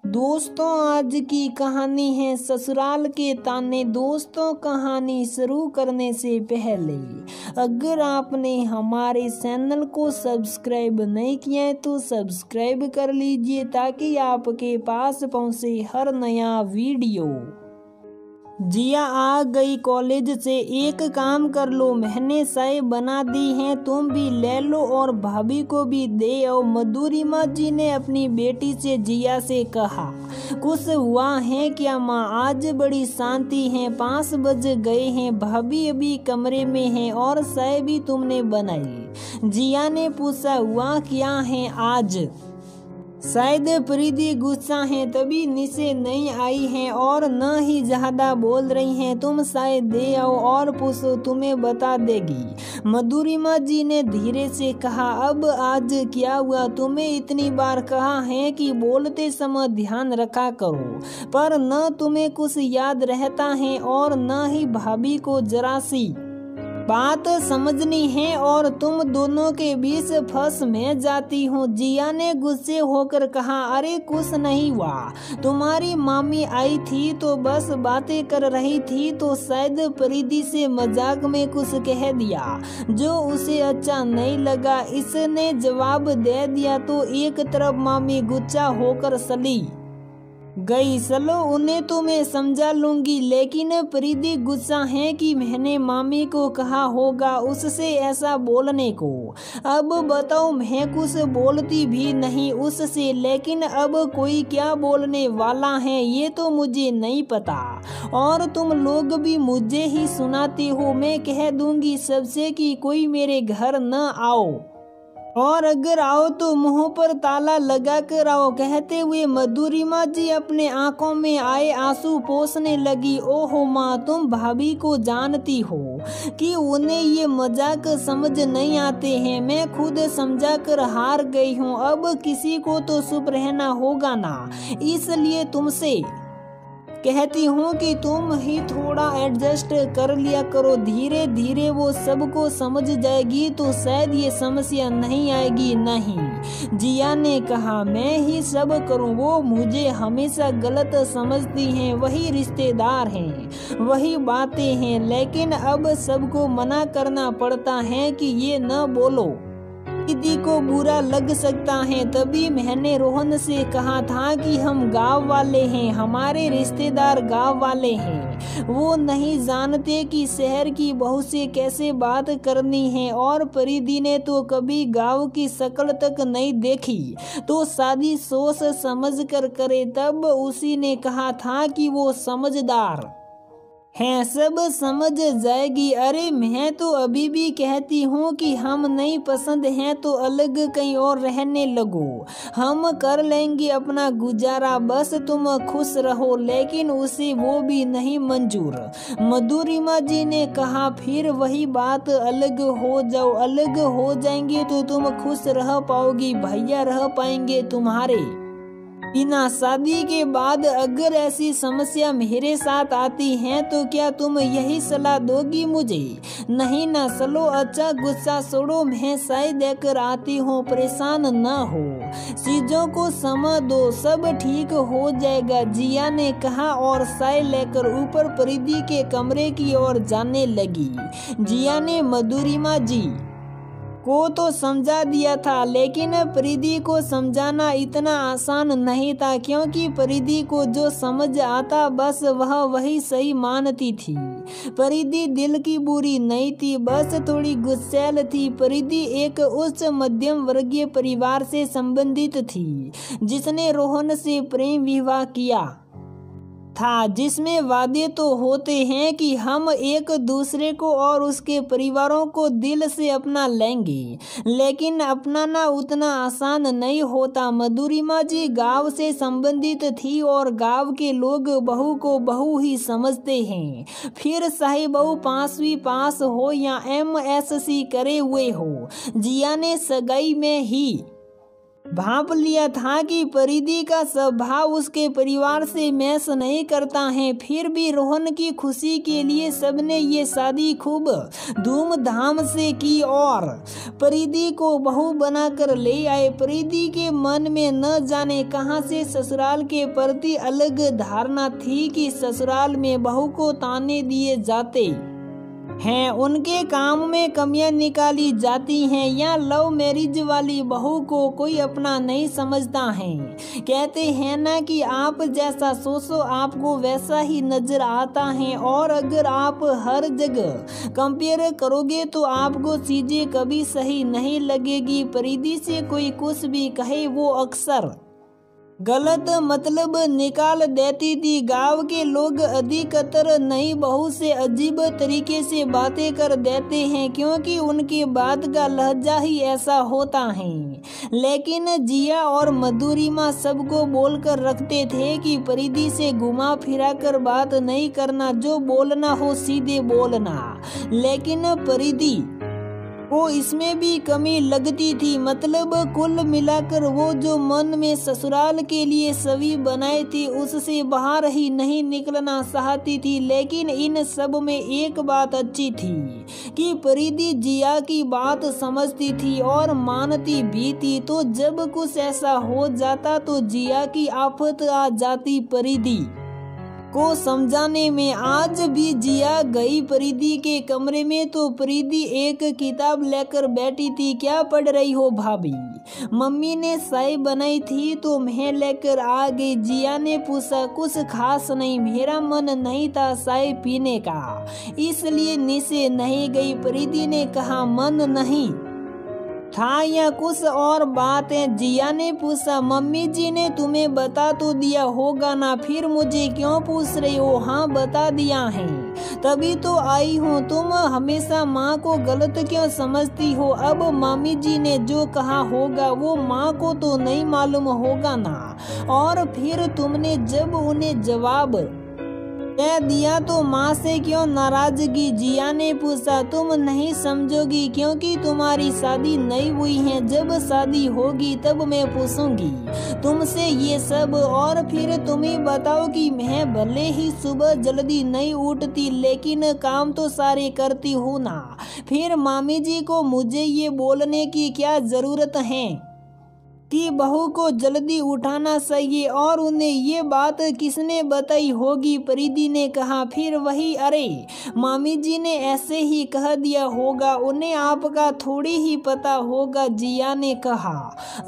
दोस्तों, आज की कहानी है ससुराल के ताने। दोस्तों, कहानी शुरू करने से पहले अगर आपने हमारे चैनल को सब्सक्राइब नहीं किया है तो सब्सक्राइब कर लीजिए ताकि आपके पास पहुंचे हर नया वीडियो। जिया आ गई कॉलेज से। एक काम कर लो, मैंने चाय बना दी है, तुम भी ले लो और भाभी को भी दे आओ। मधुरिमा जी ने अपनी बेटी से जिया से कहा। कुछ हुआ है क्या माँ? आज बड़ी शांति है। 5 बज गए हैं, भाभी अभी कमरे में है और चाय भी तुमने बनाई। जिया ने पूछा, हुआ क्या है आज? शायद प्रीति गुस्सा है तभी नीचे नहीं आई है और न ही ज्यादा बोल रही हैं। तुम शायद दे आओ और पूछो, तुम्हें बता देगी। मधुरिमा जी ने धीरे से कहा। अब आज क्या हुआ? तुम्हें इतनी बार कहा है कि बोलते समय ध्यान रखा करो, पर न तुम्हें कुछ याद रहता है और न ही भाभी को जरा सी बात समझनी है और तुम दोनों के बीच फंस में जाती हूँ। जिया ने गुस्से होकर कहा। अरे कुछ नहीं हुआ, तुम्हारी मामी आई थी तो बस बातें कर रही थी तो शायद प्रीति से मजाक में कुछ कह दिया जो उसे अच्छा नहीं लगा। इसने जवाब दे दिया तो एक तरफ मामी गुस्सा होकर चली गई। चलो उन्हें तो मैं समझा लूंगी, लेकिन प्रीति गुस्सा है कि मैंने मामी को कहा होगा उससे ऐसा बोलने को। अब बताओ, मैं कुछ बोलती भी नहीं उससे, लेकिन अब कोई क्या बोलने वाला है ये तो मुझे नहीं पता और तुम लोग भी मुझे ही सुनाते हो। मैं कह दूंगी सबसे कि कोई मेरे घर न आओ और अगर आओ तो मुंह पर ताला लगा कर आओ। कहते हुए मधुरिमा जी अपने आंखों में आए आंसू पोंछने लगी। ओहो माँ, तुम भाभी को जानती हो कि उन्हें ये मजाक समझ नहीं आते हैं। मैं खुद समझा कर हार गई हूँ। अब किसी को तो चुप रहना होगा ना, इसलिए तुमसे कहती हूँ कि तुम ही थोड़ा एडजस्ट कर लिया करो। धीरे धीरे वो सबको समझ जाएगी तो शायद ये समस्या नहीं आएगी। नहीं, जिया ने कहा, मैं ही सब करूँ। वो मुझे हमेशा गलत समझती हैं, वही रिश्तेदार हैं, वही बातें हैं, लेकिन अब सबको मना करना पड़ता है कि ये न बोलो, दीदी को बुरा लग सकता है। तभी मैंने रोहन से कहा था कि हम गांव वाले हैं, हमारे रिश्तेदार गांव वाले हैं। वो नहीं जानते कि शहर की बहू से कैसे बात करनी है और प्रीति ने तो कभी गांव की शक्ल तक नहीं देखी तो शादी सोच समझ कर करे। तब उसी ने कहा था कि वो समझदार है, सब समझ जाएगी। अरे मैं तो अभी भी कहती हूँ कि हम नहीं पसंद हैं तो अलग कहीं और रहने लगो, हम कर लेंगे अपना गुजारा, बस तुम खुश रहो। लेकिन उसे वो भी नहीं मंजूर। मधुरिमा जी ने कहा, फिर वही बात, अलग हो जाओ। अलग हो जाएंगे तो तुम खुश रह पाओगी, भैया रह पाएंगे तुम्हारे बिना। शादी के बाद अगर ऐसी समस्या मेरे साथ आती है तो क्या तुम यही सलाह दोगी मुझे? नहीं ना, चलो अच्छा गुस्सा छोड़ो, मैं चाय देकर आती हूँ, परेशान न हो, चीजों को समय दो, सब ठीक हो जाएगा, जिया ने कहा और चाय लेकर ऊपर प्रीति के कमरे की ओर जाने लगी। जिया ने मधुरिमा जी को तो समझा दिया था, लेकिन प्रीति को समझाना इतना आसान नहीं था, क्योंकि प्रीति को जो समझ आता बस वह वही सही मानती थी। प्रीति दिल की बुरी नहीं थी, बस थोड़ी गुस्सैल थी। प्रीति एक उच्च मध्यम वर्गीय परिवार से संबंधित थी जिसने रोहन से प्रेम विवाह किया था, जिसमें वादे तो होते हैं कि हम एक दूसरे को और उसके परिवारों को दिल से अपना लेंगे, लेकिन अपनाना उतना आसान नहीं होता। मधुरिमा जी गांव से संबंधित थी और गांव के लोग बहू को बहू ही समझते हैं, फिर चाहे बहू 5वीं पास हो या MSc करे हुए हो। जिया ने सगाई में ही भांप लिया था कि परिधि का स्वभाव उसके परिवार से मैच नहीं करता है। फिर भी रोहन की खुशी के लिए सबने ये शादी खूब धूमधाम से की और परिधि को बहू बनाकर ले आए। परिधि के मन में न जाने कहां से ससुराल के प्रति अलग धारणा थी कि ससुराल में बहू को ताने दिए जाते हैं, उनके काम में कमियां निकाली जाती हैं, या लव मैरिज वाली बहू को कोई अपना नहीं समझता है। कहते हैं ना कि आप जैसा सोचो आपको वैसा ही नजर आता है, और अगर आप हर जगह कंपेयर करोगे तो आपको चीजें कभी सही नहीं लगेगी। परिधि से कोई कुछ भी कहे वो अक्सर गलत मतलब निकाल देती थी। गांव के लोग अधिकतर नई बहू से अजीब तरीके से बातें कर देते हैं, क्योंकि उनके बात का लहजा ही ऐसा होता है। लेकिन जिया और मधुरिमा सबको बोलकर रखते थे कि परिधि से घुमा फिरा कर बात नहीं करना, जो बोलना हो सीधे बोलना। लेकिन परिधि को इसमें भी कमी लगती थी। मतलब कुल मिलाकर वो जो मन में ससुराल के लिए छवि बनाई थी उससे बाहर ही नहीं निकलना चाहती थी। लेकिन इन सब में एक बात अच्छी थी कि परिधि जिया की बात समझती थी और मानती भी थी। तो जब कुछ ऐसा हो जाता तो जिया की आफत आ जाती परिधि को समझाने में। आज भी जिया गई परिधि के कमरे में तो परिधि एक किताब लेकर बैठी थी। क्या पढ़ रही हो भाभी? मम्मी ने चाय बनाई थी तो मैं लेकर आ गई। जिया ने पूछा। कुछ खास नहीं, मेरा मन नहीं था चाय पीने का, इसलिए नीचे नहीं गई। परिधि ने कहा मन नहीं था या कुछ और बात है? जिया ने पूछा। मम्मी जी ने तुम्हें बता तो दिया होगा ना, फिर मुझे क्यों पूछ रही हो? हाँ बता दिया है, तभी तो आई हूँ। तुम हमेशा माँ को गलत क्यों समझती हो? अब मम्मी जी ने जो कहा होगा वो माँ को तो नहीं मालूम होगा ना। और फिर तुमने जब उन्हें जवाब कह दिया तो माँ से क्यों नाराजगी? जिया ने पूछा। तुम नहीं समझोगी क्योंकि तुम्हारी शादी नहीं हुई है। जब शादी होगी तब मैं पूछूंगी तुमसे ये सब। और फिर तुम ही बताओ कि मैं भले ही सुबह जल्दी नहीं उठती लेकिन काम तो सारे करती हूँ ना। फिर मामी जी को मुझे ये बोलने की क्या जरूरत है कि बहू को जल्दी उठाना चाहिए? और उन्हें ये बात किसने बताई होगी? परिधि ने कहा। फिर वही, अरे मामी जी ने ऐसे ही कह दिया होगा, उन्हें आपका थोड़ी ही पता होगा। जिया ने कहा।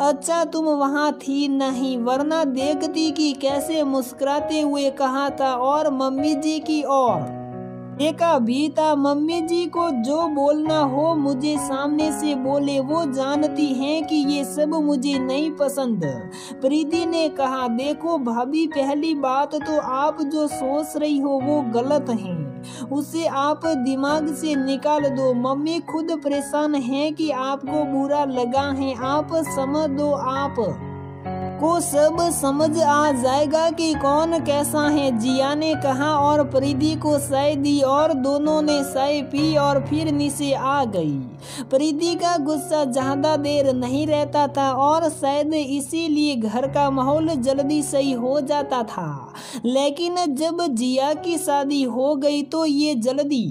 अच्छा तुम वहाँ थी नहीं, वरना देखती कि कैसे मुस्कुराते हुए कहा था और मम्मी जी की ओर देखा भी था। मम्मी जी को जो बोलना हो मुझे सामने से बोले, वो जानती हैं कि ये सब मुझे नहीं पसंद। परिधि ने कहा। देखो भाभी, पहली बात तो आप जो सोच रही हो वो गलत है, उसे आप दिमाग से निकाल दो। मम्मी खुद परेशान है कि आपको बुरा लगा है। आप समझ दो, आप को सब समझ आ जाएगा कि कौन कैसा है। जिया ने कहा और परिधि को चाय दी और दोनों ने चाय पी और फिर नीचे आ गई। परिधि का गुस्सा ज्यादा देर नहीं रहता था और शायद इसीलिए घर का माहौल जल्दी सही हो जाता था। लेकिन जब जिया की शादी हो गई तो ये जल्दी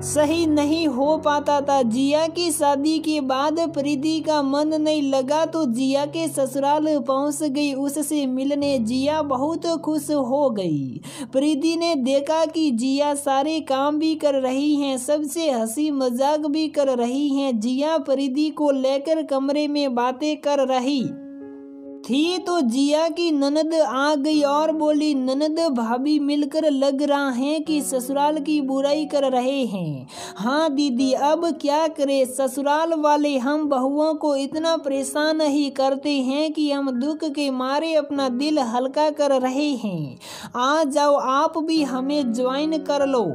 सही नहीं हो पाता था। जिया की शादी के बाद परिधि का मन नहीं लगा तो जिया के ससुराल पहुंच गई उससे मिलने। जिया बहुत खुश हो गई। परिधि ने देखा कि जिया सारे काम भी कर रही हैं, सबसे हंसी मजाक भी कर रही हैं। जिया परिधि को लेकर कमरे में बातें कर रही थी तो जिया की ननद आ गई और बोली, ननद भाभी मिलकर लग रहा है कि ससुराल की बुराई कर रहे हैं। हाँ दीदी, अब क्या करें, ससुराल वाले हम बहुओं को इतना परेशान ही करते हैं कि हम दुख के मारे अपना दिल हल्का कर रहे हैं। आ जाओ आप भी हमें ज्वाइन कर लो।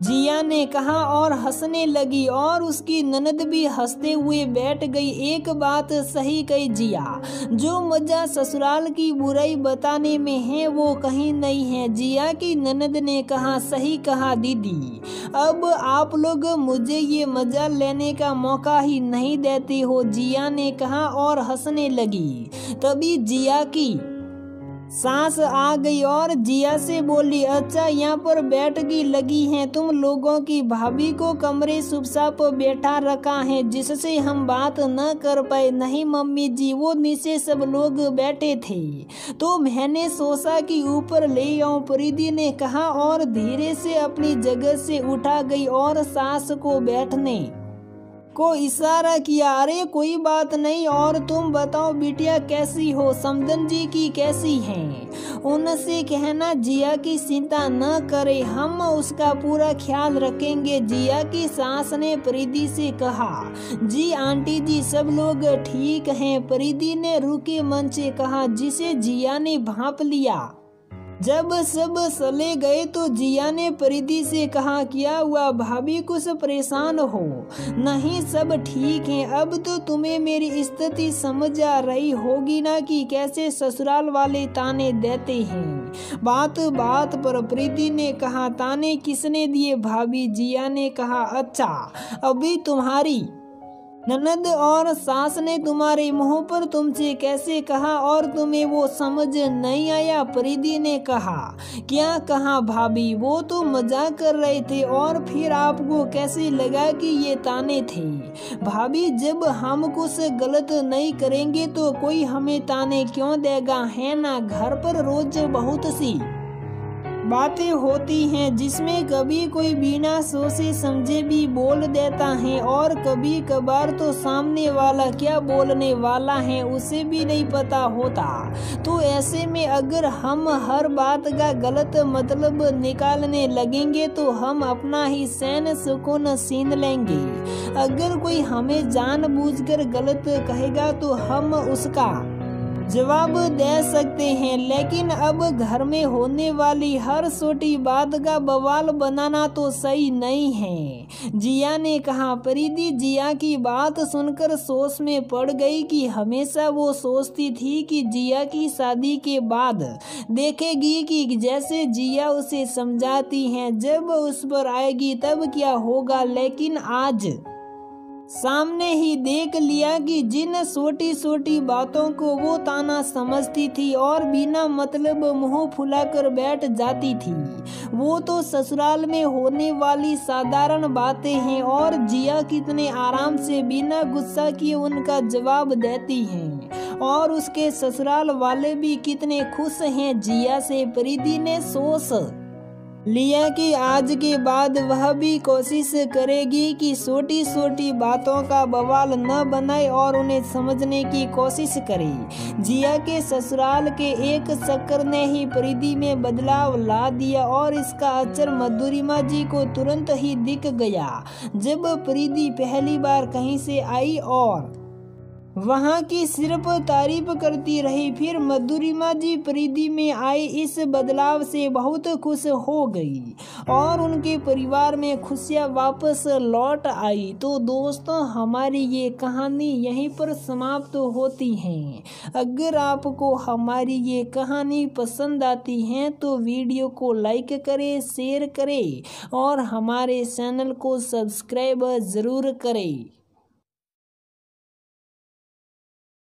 जिया ने कहा और हंसने लगी और उसकी ननद भी हंसते हुए बैठ गई। एक बात सही कही जिया, जो मजा ससुराल की बुराई बताने में है वो कहीं नहीं है। जिया की ननद ने कहा, सही कहा दीदी, अब आप लोग मुझे ये मजा लेने का मौका ही नहीं देते हो, जिया ने कहा और हंसने लगी। तभी जिया की सास आ गई और जिया से बोली, अच्छा यहाँ पर बैठकी लगी हैं तुम लोगों की, भाभी को कमरे चुपचाप बैठा रखा है जिससे हम बात न कर पाए। नहीं मम्मी जी, वो नीचे सब लोग बैठे थे तो मैंने सोचा कि ऊपर ले आऊं, प्रीति ने कहा और धीरे से अपनी जगह से उठा गई और सास को बैठने को इशारा किया। अरे कोई बात नहीं, और तुम बताओ बिटिया कैसी हो, समदन जी की कैसी हैं? उनसे कहना जिया की चिंता न करे, हम उसका पूरा ख्याल रखेंगे, जिया की सास ने प्रीति से कहा। जी आंटी जी, सब लोग ठीक हैं, प्रीति ने रुके मन से कहा, जिसे जिया ने भांप लिया। जब सब चले गए तो जिया ने प्रीति से कहा, क्या हुआ भाभी, कुछ परेशान हो? नहीं सब ठीक है। अब तो तुम्हें मेरी स्थिति समझ आ रही होगी ना कि कैसे ससुराल वाले ताने देते हैं। बात बात पर प्रीति ने कहा, ताने किसने दिए भाभी? जिया ने कहा, अच्छा अभी तुम्हारी ननद और सास ने तुम्हारे मुंह पर तुमसे कैसे कहा और तुम्हें वो समझ नहीं आया? प्रीति ने कहा, क्या कहा भाभी, वो तो मजाक कर रहे थे, और फिर आपको कैसे लगा कि ये ताने थे? भाभी जब हम कुछ गलत नहीं करेंगे तो कोई हमें ताने क्यों देगा, है ना? घर पर रोज बहुत सी बातें होती हैं जिसमें कभी कोई बिना सोचे समझे भी बोल देता है और कभी कभार तो सामने वाला क्या बोलने वाला है उसे भी नहीं पता होता। तो ऐसे में अगर हम हर बात का गलत मतलब निकालने लगेंगे तो हम अपना ही चैन सुकून छीन लेंगे। अगर कोई हमें जानबूझकर गलत कहेगा तो हम उसका जवाब दे सकते हैं, लेकिन अब घर में होने वाली हर छोटी बात का बवाल बनाना तो सही नहीं है, जिया ने कहा। प्रीति जिया की बात सुनकर सोच में पड़ गई कि हमेशा वो सोचती थी कि जिया की शादी के बाद देखेगी कि जैसे जिया उसे समझाती है जब उस पर आएगी तब क्या होगा, लेकिन आज सामने ही देख लिया कि जिन छोटी छोटी बातों को वो ताना समझती थी और बिना मतलब मुंह फुलाकर बैठ जाती थी, वो तो ससुराल में होने वाली साधारण बातें हैं और जिया कितने आराम से बिना गुस्सा किए उनका जवाब देती हैं और उसके ससुराल वाले भी कितने खुश हैं जिया से। प्रीति ने सोच लिया कि आज के बाद वह भी कोशिश करेगी कि छोटी छोटी बातों का बवाल न बनाए और उन्हें समझने की कोशिश करे। जिया के ससुराल के एक चक्कर ने ही प्रीति में बदलाव ला दिया और इसका असर मधुरिमा जी को तुरंत ही दिख गया। जब प्रीति पहली बार कहीं से आई और वहाँ की सिर्फ तारीफ करती रही, फिर मधुरिमा जी प्रीति में आए इस बदलाव से बहुत खुश हो गई और उनके परिवार में खुशियाँ वापस लौट आई। तो दोस्तों हमारी ये कहानी यहीं पर समाप्त होती है। अगर आपको हमारी ये कहानी पसंद आती है तो वीडियो को लाइक करें, शेयर करें और हमारे चैनल को सब्सक्राइब ज़रूर करें।